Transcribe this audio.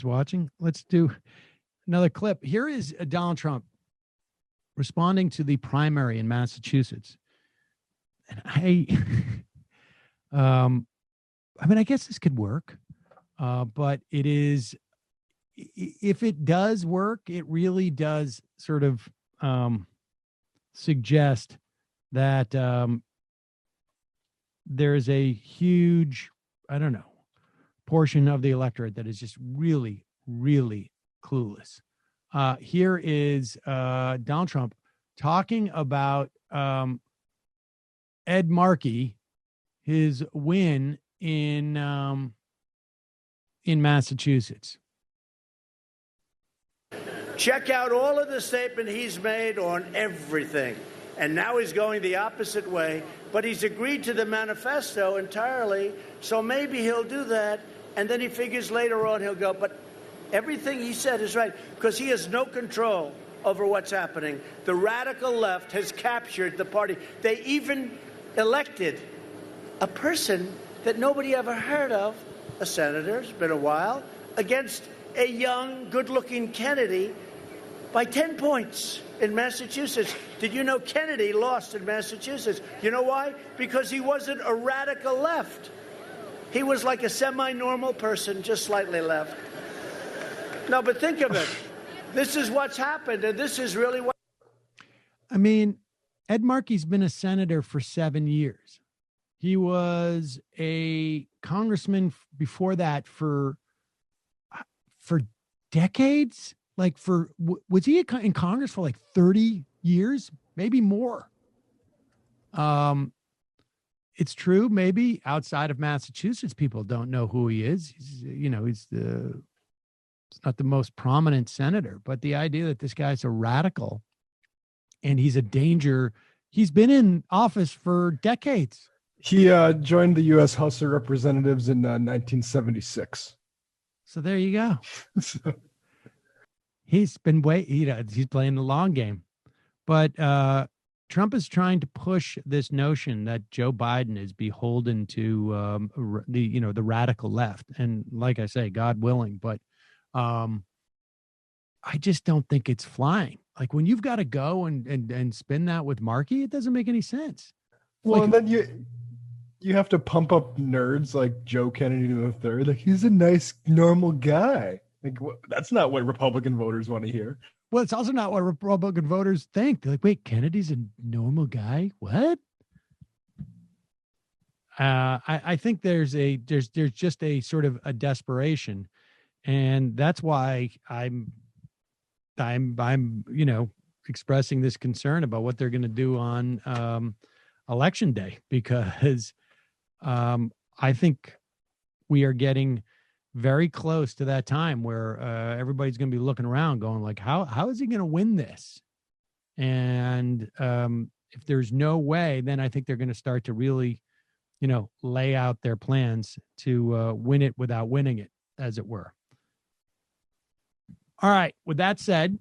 Watching. Let's do another clip. Here is Donald Trump responding to the primary in Massachusetts. And I mean, I guess this could work, but it is, if it does work, it really does sort of suggest that there is a huge, I don't know, portion of the electorate that is just really, really clueless. Here is Donald Trump talking about Ed Markey, his win in Massachusetts. Check out all of the statement he's made on everything. And now he's going the opposite way. But he's agreed to the manifesto entirely, so maybe he'll do that. And then he figures later on he'll go, but everything he said is right, because he has no control over what's happening. The radical left has captured the party. They even elected a person that nobody ever heard of, a senator, it's been a while, against a young, good-looking Kennedy by 10 points in Massachusetts. Did you know Kennedy lost in Massachusetts? You know why? Because he wasn't a radical left. He was like a semi-normal person, just slightly left. No, but think of it. This is what's happened, and this is really what... I mean, Ed Markey's been a senator for 7 years. He was a congressman before that for decades. Like was he in Congress for like 30 years, maybe more? It's true. Maybe outside of Massachusetts, people don't know who he is. He's not the most prominent senator, but the idea that this guy's a radical and he's a danger. He's been in office for decades. He joined the U.S. House of Representatives in 1976. So there you go. He's been he's playing the long game, but Trump is trying to push this notion that Joe Biden is beholden to the radical left, and like I say, God willing, but I just don't think it's flying. Like when you've got to go and spin that with Markey, it doesn't make any sense. Well, and then you have to pump up nerds like Joe Kennedy III. Like he's a nice, normal guy. Like that's not what Republican voters want to hear. Well, it's also not what Republican voters think. They're like, wait, Kennedy's a normal guy? What? I think there's just a sort of a desperation, and that's why I'm expressing this concern about what they're going to do on election day, because I think we are getting very close to that time where everybody's going to be looking around going like, how is he going to win this? And if there's no way, then I think they're going to start to really, lay out their plans to win it without winning it, as it were. All right. With that said,